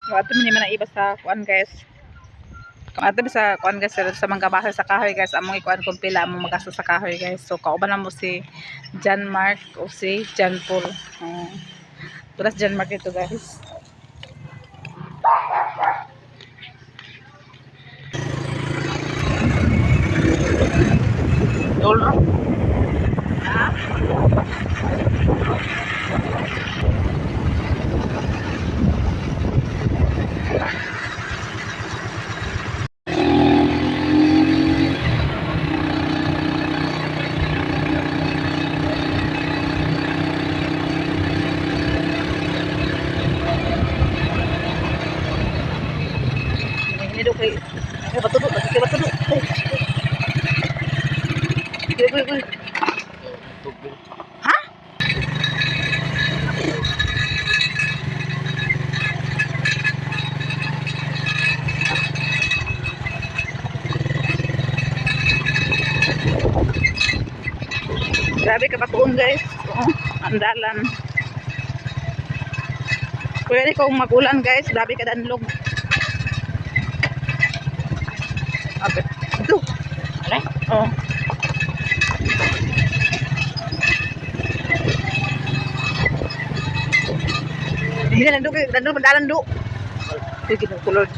Kung ato man na iba sa kuan guys. Kung ato sa kuan guys sa mga basa sa kahoy guys, among ikuan kung pila among magasto sa kahoy guys. So kauban na mo si John Mark o si John Paul. Plus John Mark ito guys. Dolo. Ini kay batudok, kay batudok. Uy. Ha? Grabe ka batuon guys. Andalan. Pwede kung magulan guys, grabe ka danlog. Okay. Ito. Alay? Oo. Hindi na danlog, mandalan do. Sige na kulod.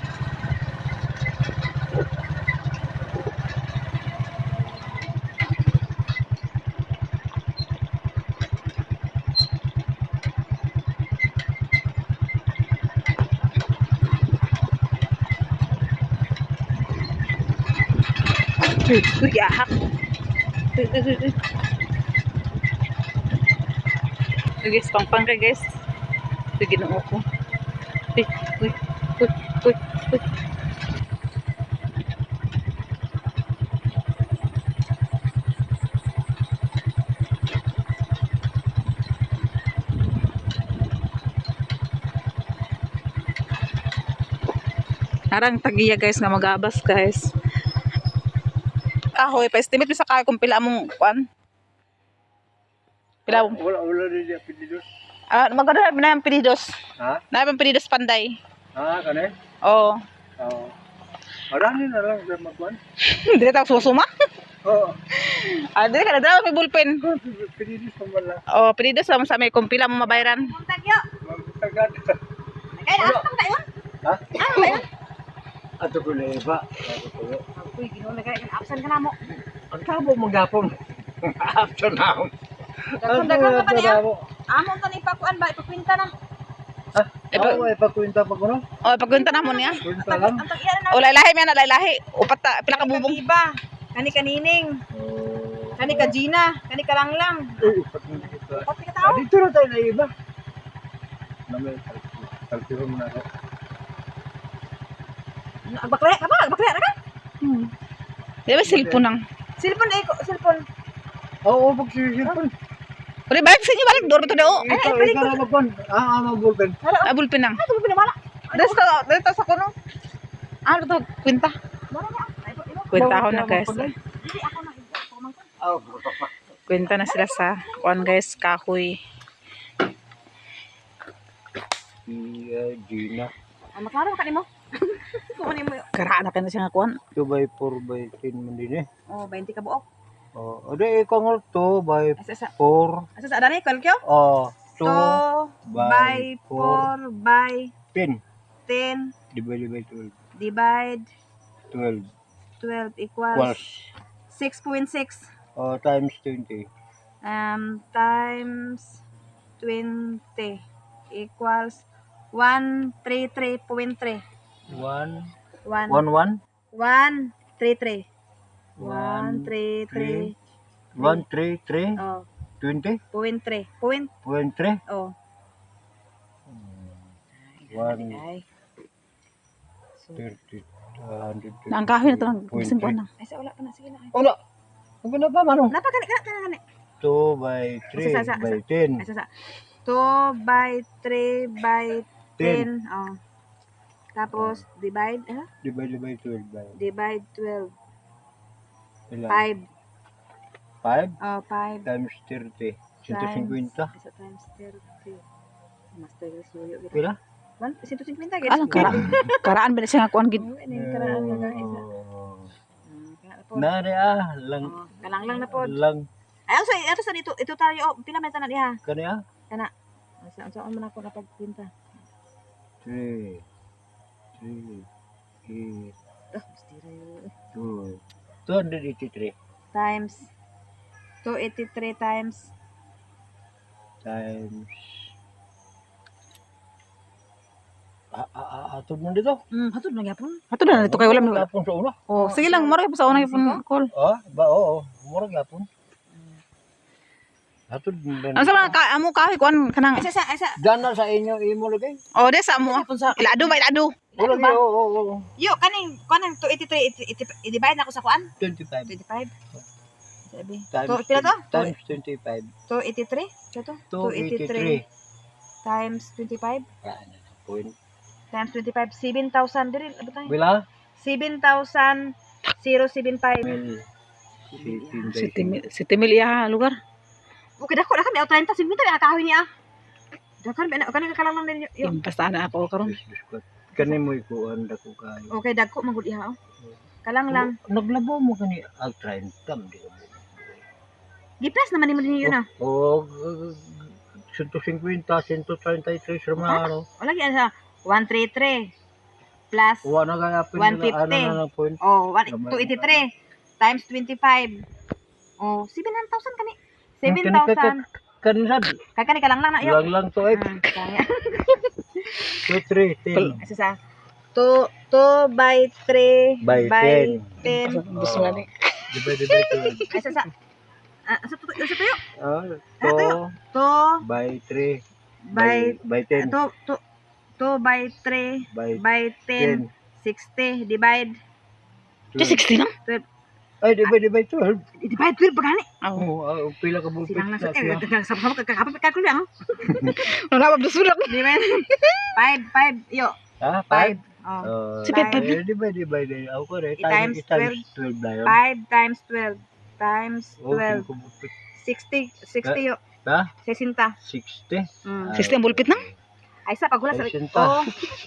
Uy, ahak. Uy. Uy guys, pangpang ka guys. Uy, ginoo ko. Uy. Narang tagiya guys nga magabas guys. Kahoy, pa-estimate mo sa kahoy kung pila mong kuan. Pila mo? Wala din yung pinidos. Maganda na yung pinidos. Ha? Na yung pinidos panday. Kane? Oo. Oo. Marami na lang sa magkuhan. Dili tayo susuma. Oo. Dili ka na daw may ballpen. Pinidos pa wala. Oh, pinidos lang sa may kung pila mo mabayaran. Magtagad. Kaya asa tayo? Ha? Ano ba yun? Ato ko na iba. Uy, ginoo na kaya absent ka na mo. Ang tabo magapon. After now. Dagan pa niya. Amo tan ipakuan ba ipakwenta na. Ha? Oo, ipakwenta pa ko no? Oh, pagkwenta na mo niya. Kwenta lang. Ang tag-iya na. Oh, lahi mi na lahi. Upat ta pila ka bubong. Iba. Kani kanining. Kani ka Gina. Kani ka lang. Pati ka tao. Dito na tayo na iba. Namin, kaltiro mo na ako. Bakla ka ba? Bakla na ka? Di ba cellphone nang? Cellphone eh, cellphone. Oo, pag-sisipon. Pwede balik sa inyo, balik. Doro to daw. Ikaw na magkuhan. Ang bulpen. Bulpen nang. Ano ba wala? Dito sa kuno. Ano to? Kwenta. Kwenta ako na guys. Hindi ako na Oo. Kwenta na sila sa kuan guys, kahoy. Gina. Maklaro ka nimo. Kumanin mo. Karaan na ka na siya nga kuan. 2x4x10 man din eh. Oh, 20 ka buok. Oh, ade ikaw nga 2x4. Asa sa dani kalkyo? Oh, 2 by 4 by 10. 10 Divide by 12. divide 12. 12 Equals. equals 6.6 Times 20. times 20 equals 133.3 1 1 1 133 133 133 oh 20 point 3 point 0.3 oh 1 ay 30 Na ang kahoy na to nang gising kuan na. ay sa wala pa na sige na ay Wala. Ang ganda pa mano. napa kani 2 by 3 by 10. ay sa 2 by 3 by 10 oh tapos divide Divide by 12 by divide 12 ilan? 5 5 oh 5 times 30. 150. Isa times 30. Mas tayo suyo gitu. Pila? 150 guys. Alang karaan ba na siya nga kuan gid. Oh, ini karaan nga guys. Nari lang Kalang lang na pod. lang Ay, so ato sa dito, ito tayo pila man tanan diha. kani Kana. Saan man ako kapag pinta. 3 3 Oh, 283 mistira yun. Times 283 times times atod mo dito. hatod na gyapon. Ato na dito kay wala mo. Gapon sa una. Oh, sige lang mara pa sa una gyapon call. Oo, mura gapon. Atod din. Ano sa mga amo kahoy kuan kanang. Isa Dana sa inyo imo lagay. Oh, di sa amo. Ilado ba ilado? Wala ba? Oo. yo kaning 283 i-divide na ako sa kuan. 25 25. Sabi. times To pila to? times 25. 283. Kaya to? 283. Times 25 Point. times 25 7,000 diri ano tayo? Bila? 7,075. Mil. City mil ya lugar. Okay, dako kami 30 minta ya kahoy niya. Dakan ba kanang kakalang lang din yo. Basta na ako karon. Kani mo ikuan dako kayo. Okay, dagko magud iha. Kalang lang. Naglabo mo kani ag 30 di ka. Giplas naman nimo din yun ah. Oh, 150, 133 romano. Wala gyud sa 133 plus Wala na kaya 150. na point. oh 283 times 25. Oh, 7,000 kani. 7,000. Kanina Kakani kalang lang na yo. lang to eh. Kaya. 2 3 10 Asa sa 2 by 3 by 10. 10. Gusto nga ni. Divide by 2. Asa sa asa tuyo? To 2 by 3 by 10 2 by 3 by by 10 60 divide 60 lang. ay divide by 12. divide 12 pagani. Oh, pila ka bulpit Silang na nasa siya. sama kakapit ka kulang. Wala ba sulak. Divide 5 yo. Ha? 5. 5? Oh. Sige, pwede. Divide. Ako ko rin. Times Times 12 na yun. 5 times 12 times Oh, 12 ko bulpit. 60 yo. Ha? 60. 60? 60 ang bulpit nang. Ay sa pagula sa 60. oh.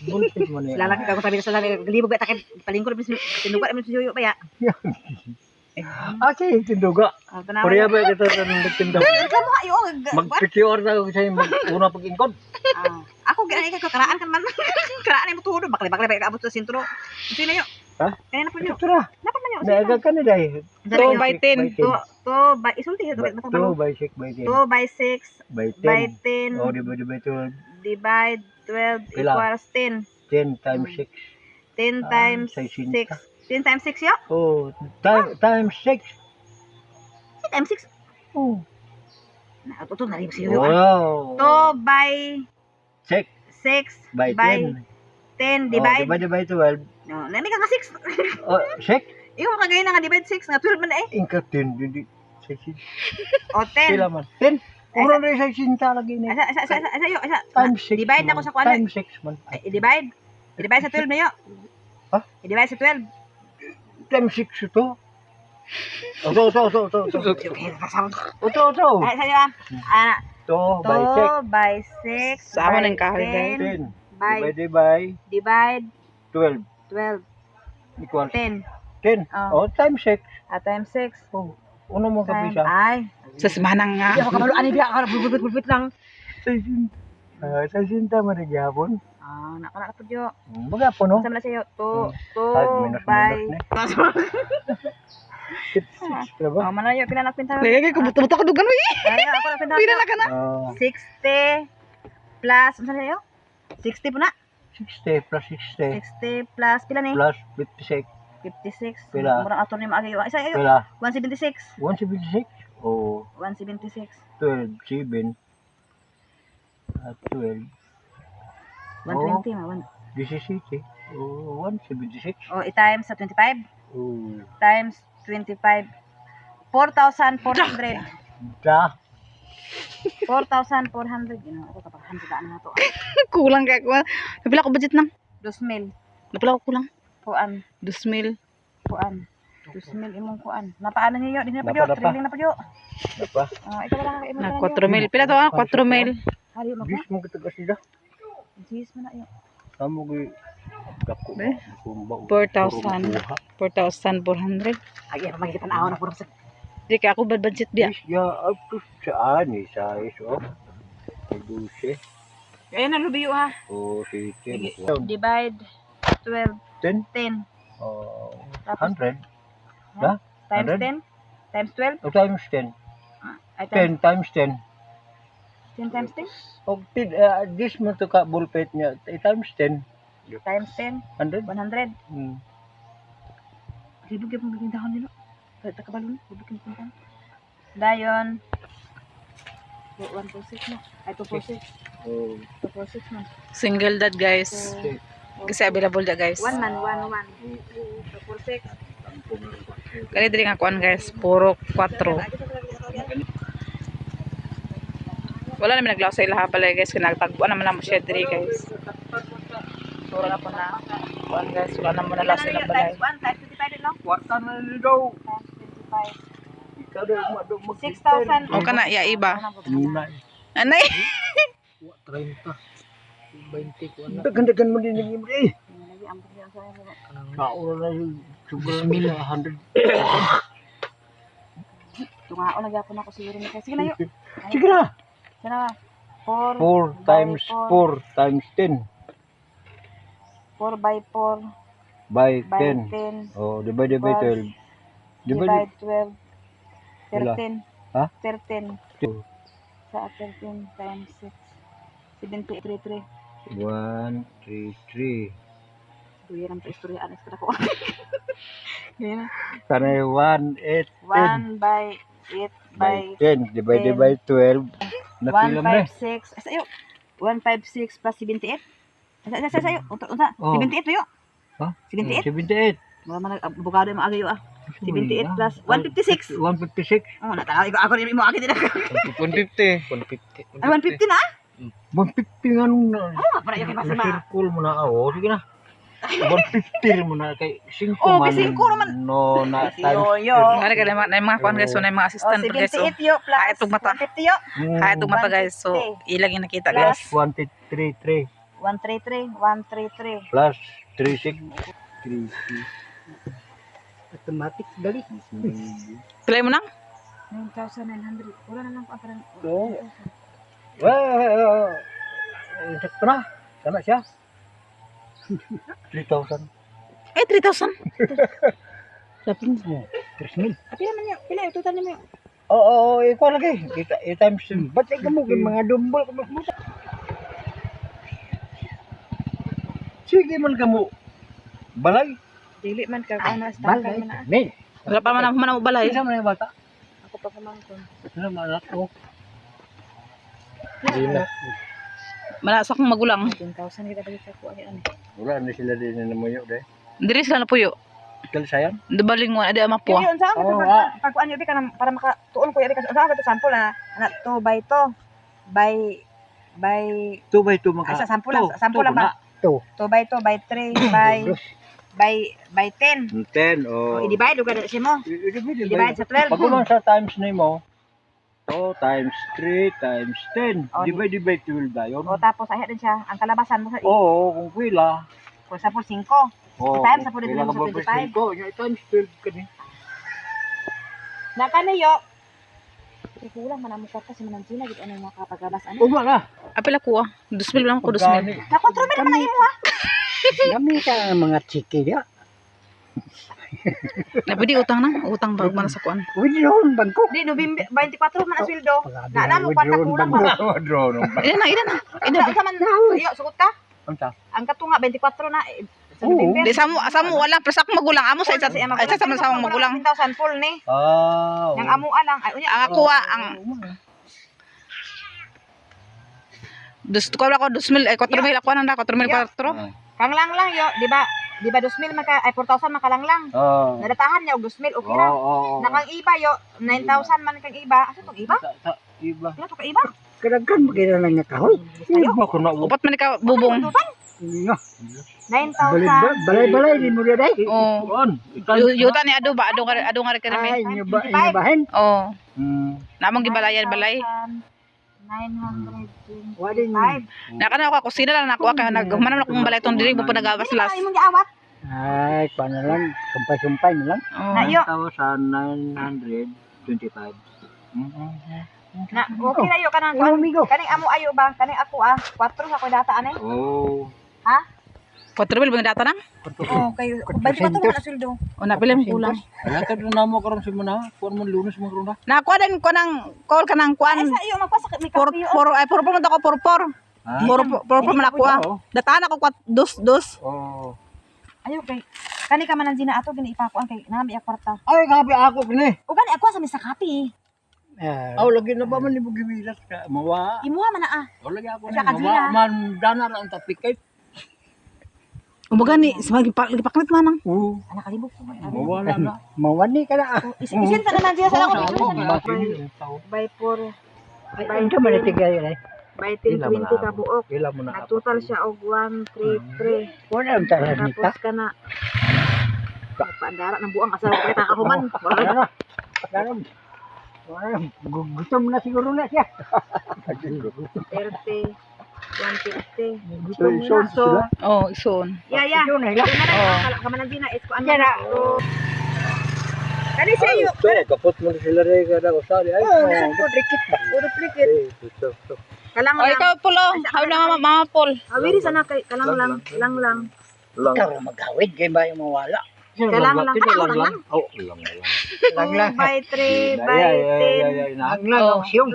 Bulpit mo na yan. Lalaki ka ko sabi sa sabi libog ba takin palingkod mi tinuga mi suyo pa ya. Okay, tinduga. Tanaw. Korea ba kita sa nagtindaw? Reklamo ayo. Mag-picture na ako sa'yo mag-una pag-ingkod. Ako gani ka karaan kan man. Karaan mo tudo bakli ba ka abot sa sintro. Sino yo? Ha? Kaya na po yo. Ito na. Dapat man yo. Naaga ka na dahil. 2 by 10. To by isulti ito 2 by 6 by 10. 2 by 6 By 10. by 10 Oh, divide by 12. divide 12 Pila? equals 10. 10 times 6. 10 times 60. 6. 10 times 6 yo? Oh, times 6. 10 times 6. Oh. Ito na rin siyo. Wow. 2 by 6 6 by 10. 10 divide. Divide by 12. No, nami ka nga 6. Oh, 6? Ikaw makagay na nga divide 6 nga 12 man eh. Ingka 10. Hindi. 6. O 10. Sila man. 10. Uro na yung 6 lagi na. Asa yo, asa. Times 6. Divide na ko sa kuan. Times 6 man. I-divide. I-divide sa 12 na yo. Ha? I-divide sa 12. Times 6 ito. Ito. Okay, kasama. Ito. Ay, sa yo. Ana. 2 by 6. 2 by 6. Sama by ng kahoy, guys. 10. By Divided by divide 12. 12. Equals 10. 10. Oh. Oh, times 6. Times 6. Oh. Uno mo Times. kapisa. Ay. Sa simanang nga. Di ako kabalo ani biya ka bulbit lang. Sa sinta mo na gyapon. Nakana to yo. Magapon no. Sama na sayo. Minus By. ni. 6 ba? Oh, mana yo pila na kwenta. Lagi ko buto ka dugan wi. Ay, ako na kwenta. Pila na ka na. 60 plus ano sayo? 60 po na. 60 plus 60 60 plus pila ni? plus 56. 56. Pila? Murang ato ni maagi. Isa yo. Pila? 176. 176? Oh, 176. 12, 7. At 12. 120 ma. 17. Oh, 176. Oh, i-times sa 25 Oh. times 25. 4,400. Da. 4,400. Yun ako kapag 100 na to. Kulang kay ko. Napila ko budget nang. 2,000. Napila ko kulang. Kuan. 2,000. Kuan. 2,000 imong kuan. Napaano niyo? Di na pa yo. Napa. Trilling na pa yo. Apa? Ikaw wala ka imong. Na 4,000. Pila to ah? 4,000. Hari mo Bis mo kita kasi da. Jis man na yo. Kamu gi dako. Be? Kumba. 4,000. 4,400. Ay, makikita na ako na puro sa. Di kaya ako bad budget biya. Ya, apa saan ni size oh. Dulce. Ayun na lubiyo ha. Oh, si Tim. Divide 12 10. 10 Oh, Tapos, 100. Da? times 100? 10 times 12 Oh, times 10. ay times 10 times 10. 10 times 10 Oh, this mo to ka bullpen niya. Times 10. times 10 100. 100. Hmm. Libog yung biging dahon nila. Kahit nakabalo na, libog yung dahon. Dayon 146 na. Ay 246. Oh, 246 na. Single dad guys. okay. Kasi available dyan guys. 1 man 1 246. Kaya diri nga kuan guys. Puro 4. Wala naman naglaw sa ilaha pala guys. Kinagtagpuan naman naman siya diri guys. Sura na po na. Kuan guys. Wala naman nalaw sa ilaha balay. Times 1 times 25 no? Kwarta na ni daw. Times 25. Ikaw daw mo 6,000. O kana ya iba. Muna. Anay. 30. 20 ko na. Dagan mo din ni mo eh. Lagi ang bigyan sa inyo. Kaura na yung sobrang 100. Tungaon na gyapon ako siguro ni. Sige na yo. Sige na. Sana 4 4 times 4 times 10 4 by 4 by by 10. 10 Oh, divide by 12. divide 12 Wala. 13 Ha? 13 2. sa 13 times 6 733 1, 3, 3. Duyan ang istorya anas ka ko. Ganyan na. Tanay 1, 8, 10. 1 by 8 by 10. Divide 10. by 12. Nakilam na. 156 asayo 156 plus 78 asa sayo unsa Oh. 78 yo Ha? 78 78. wala man abogado mo agayo 78 plus 156 156. oh natalaw ako rin mo agad din 150. 150. ay 150 na 150 nga nung na. ah para yung kasi ma Na-circle mo na. Oh, sige na. 150 mo na kay 5 Oh, man. kasi 5 naman. No, na yo yo Ngari ka na yung mga kuan guys. So na yung mga assistant oh, guys. So 78 yo plus Kahit itong mata. 150 yo kaya itong mata guys. So ilang yung nakita guys. 133 133 133 plus 36. 36. automatic dali Pilay mo nang? 9,900 wala na lang ko ang Oo. Well, sakto na. Sana siya. 3,000. Eh 3,000. Sabi mo, 3,000. pila man yo pila yung total niyo Oo, ikaw lagi. I-times. Ba't ikaw mo mga dumbol ka mo? Sige man ka mo. Balay. dili man ka ana stakal Balay. man na Men. Wala pa man ako balay. Isa man yung bata. ako pa pamangkon Ano man ako? Malasa kong magulang. 10,000 kita balik sa kuha ani Wala na sila din na namuyo deh. Diri sila na puyo. Ikal sayan. Dabaling mo. Ada ama po. Yun sa Oo, ako nga. pagkuan yo bi kana para makatuon ko yo bi kasi sa to sample na ana 2 by 2 by 2 by 2 maka. asa sample lang ba 2 by 2 by 3 by 10 10 oh. i-divide ug kada siya mo i-divide sa 12 Pag unang sa times na mo. Oh, times 3 times 10. Oh, Divide by 12 dayon. o tapos ahi din siya ang kalabasan mo sa Oo, kung pila. for example 5 Oh, times sa pwede pila mo ka sa ba 25 ko? Yung times 12 ka ni. na kanayo kulang man ang mukha kasi man ang Gina gid ano mga kapagabas ano Uwa na. Apil ako 2,000 lang ko 2,000. na kontrol man man imo ha Kami ka mga chiki dia. Na pwede utang nang. Utang ba man sa kuan. Withdrawn bangko. di November 24 man ang sweldo na namo kwarta kulang ba Withdrawn. Ilan na. sa man yo sugot ka Anta. ang katunga 24 na sa Oo. November Di samo wala presak magulang amo sa isa sa man sa magulang. 10,000 full ni Ah. yang amo lang ay unya Ang ako ang ko 2,000 ay 4,000 ako nang 4,004. kang lang yo di ba 2,000 maka ay 4,000 makalang lang Oh. nadatahan niya og 2,000 okay ra Oo. nakang iba yo 9,000 man kang iba asa tong iba Iba. ano to ka iba Kadagkan magkira lang nga kahoy. Ayo. Iba ko na Upat man ka bubong. 9,000 Balay-balay din mo day. Oh. On. Yuta ni ado ba ado nga Ay, remi. nyobahin. Oh. Hmm. Namong gibalayan balay. 925. Nakana ako kusina lang nakuha kaya naghuman akong balay tong diri mo pa nagawas-las. Imong giawat. Ay, paano lang? Sumpay-sumpay na lang. Na iyo. 1,925. Na okay na iyo kanang kuan. Kaning amo ayo ba? Kaning ako 4 ako data anay. Oh. Ha? 4,000 bang data nang? Oh, kayo. 24 na sweldo. O napila mo kulang. Wala ka doon na mo karon si Muna. Kuan mo lunes mo karon na. Nakuha din ko ng call ka ng Ay kuan. sa iyo magpasak mi Por kape. por mo ako por. Por man nakuha. Datahan ako kwat dos. Oh. Ayo kay kani ka man ang dina ato gini ipakuan kay nami ak kwarta. Ay, kape ako kini. O gani ako sa misa kape. Aw, lagi na ba man ni giwilas ka? Mawa. Imuha man na O lagi ako Siya na. kagina. Mawa man dana ra ang tapik kay. Umaga ni lagi paklit man nang. Oo. anak kalibok ko. Mawa na. Mawani ka na. Isin sa naman siya sa ako. By 4 Ay, ito man tigay ay. by 10-20 ka buok. Ila mo na. Nag-total siya og 133. Wala ang taran Tapos ka na paandara ng buang asawa ko kita kahuman. Wala. Wala. Gutom na siguro na siya. 30 150. Gutom na. So, Oh, ison. ya. Yun na ila. Kamanan din na is ko anya na. Kani sa iyo. So, kapot mo sila rin kada usali. Ay, Duplicate. Kalang O lang. ikaw pulo. Haw na mga pol. Awiri sana kay kalang lang. Lang. Ikaw maghawid kay ba yung mawala? Kalang lang. Kalang lang. Oh, lang. 2 by 3 by 10. Lang lang. Oh. Siyong.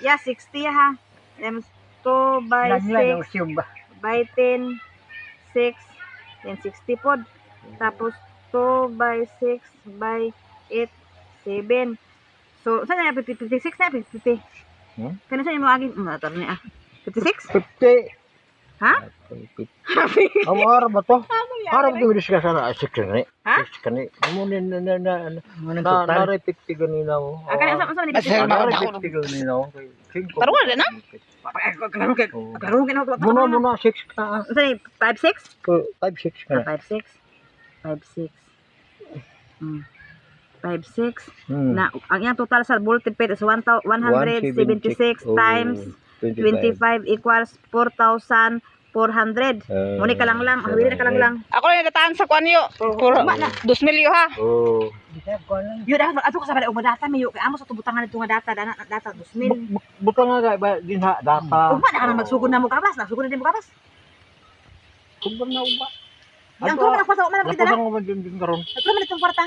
Yeah, 60 ha. Times 2 by 6 siyong ba? by 10, 6, then 60 pod. Tapos 2 by 6 by 8, 7. So, saan na 56 na? 50. Kano saan yung mga agin? Ito na 56? 50. Ha? Ang araw ba to? Araw ba ito ka sana? 6 kani. Ha? 6 kani. Amo ni na 50 kanina mo. Kani saan ni 56? Nare 50 kanina mo. Taruan din na. Karugin ako. Muna 6 ka. Saan ni 56? 5-6 ka na. 56. 56. Hmm. Na ang iyang total sa multiply is 176 times 25 equals 4,400. Muni ka lang. Hawili na ka lang. Ako lang datahan sa kuan yo. Por 2,000 yo ha. Oh. Yo dapat ato ka sa bala data mayo kay amo sa tubutangan dito nga data 2,000. Buta nga ba din ha data. Ugma na ka na magsugod na mo kabas, nagsugod na din mo kabas. Kung na uba. Yang tuwa na kwarta man kita na. Ako din karon. Nagtuwa man itong kwarta.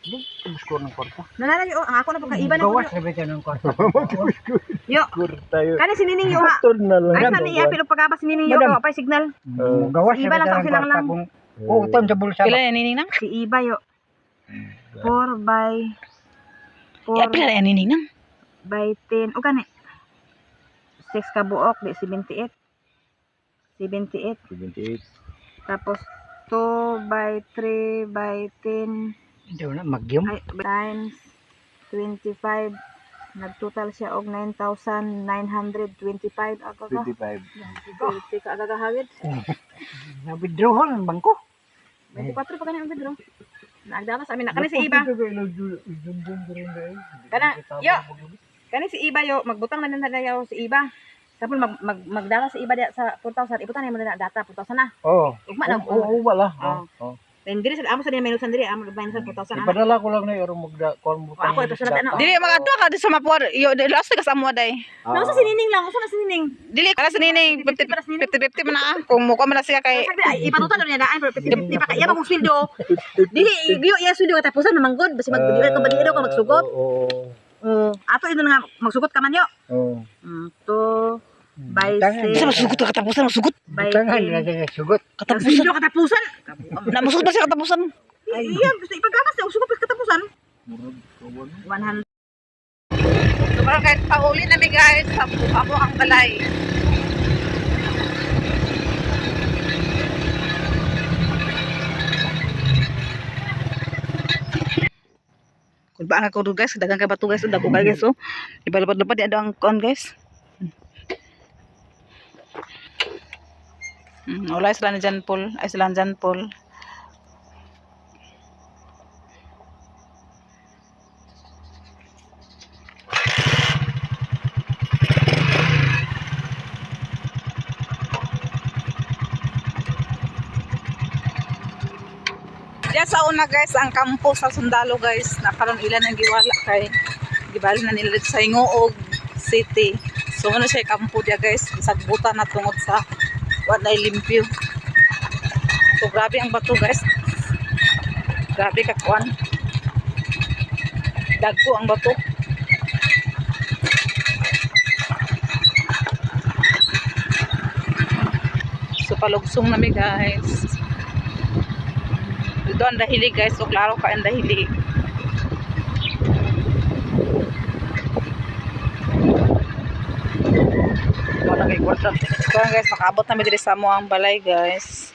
Tapos ko ng kwarta. Nanana yo ang ako na pagka iba na ko. na ba siya ng kwarta? Yo, Kwarta yun. kani sinining yo ha. Tur na lang. Ay sa niya pero pagkabas sinining yo pa signal. Gawas Iba lang sa silang lang. Oo, uton sa bulsa. Pila yan nining nang? Si Iba yo. 4 by Ya pila yan nining nang? by 10. O gani. 6 ka buok di 78. 78. 78. Tapos 2 by 3 by 10 Hindi na magyom. ay, times 25. Nagtotal siya og 9,925 aga ka. 25. Hindi ka aga hagid. Na-withdrawal ang bangko. 24 pa ganyan ang bidro. Nagdama sa amin na kani si Iba. Kana yo. Kani si Iba yo magbutang na nila yo si Iba. Tapos magdala si Iba diya sa 4,000. Ibutan mo na data 4,000 na. Oo. Ugma na. Oo, wala. Oo. Then diri sa amo sa niya minusan diri amo minusan 4,000 na. Ipadala ko lang na yung magda kon mo. Ako ito sunod ano. Dili magadto ka di sa mapuar. Yo last ka sa mo day. Nasa sinining lang, usa na sinining. Dili ka sa nining 50-50 man na. Kung muka man na siya kay Ay, ipatutan na niya daan pero 50 pa kaya ba kung sweldo. Dili iyo iya sweldo katapusan namanggod basi magdili ka ba ka magsugot. Oo. Ato ito nga magsugot ka man yo. Oo. To by Tangan. 6 sa masugot ka katapusan masugot. by Tangan 10. na sugot. Sweldo katapusan. Na masugot ba siya katapusan? Iya, gusto ipagamas na sugot katapusan. 100. So parang kahit pauli na mi guys sa abo ang balay. Kung ba ako guys, dagang kay bato guys, dago guys so. Ibalapad-lapad di ang kon guys. Wala sila ni Jan Paul, ay sila ni Jan Paul. Diyan sa una guys, ang kampo sa Sundalo guys, nakaroon ilan ang giwala kay gibali na nila dito sa Hingoog City. So ano siya kampo dia guys, sagbutan na tungod sa walay limpyo. So grabe ang bato guys. Grabe ka kuan. Dagko ang bato. So palugsong nami guys. Dito ang dahili guys. So klaro ka ang dahili. Wala kay kwarta. So guys, nakaabot namin dito sa ang balay guys.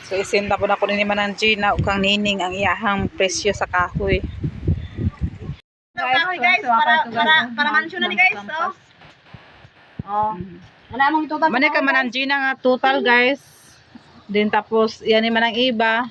So isinta po na ko ni Manang Gina ug kang nining ang iyahang presyo sa kahoy. Kahoy guys, para mansyon na ni guys. Oh. Wala mong itutan. Mani ka Manang Gina nga total guys. Din tapos yan ni Manang Iba.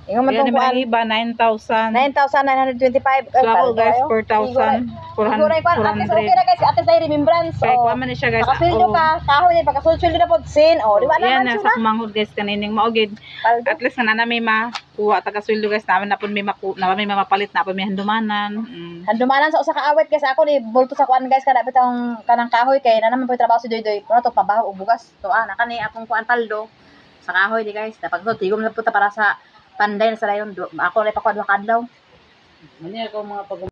Ingon man Yan ni tong Manang kuan. Iba 9,000. 9,925. So ako guys 4,400. Ates okay na guys, ates na remembrance. Kaya kuha man ni siya guys. Nakasweldo ka, kahoy din pagkasulsweldo na pod sin. Oh, di ba Yan naman nasa kumanghod guys kanining maugid. Paldo. At least nga na may makuha taga sweldo guys namin na pud may mapalit na pud may handumanan. Handumanan sa usa ka awit guys, ako ni bulto sa kuan guys kada bitong kanang kahoy kay na naman po trabaho si Doydoy. Puno to pabaho ug bugas. To naka ni akong kuan paldo sa kahoy di guys. Dapat ko tigom na puta para sa panday na sa dayon. Ako na pa kuan kadlaw. Mani ako mga pag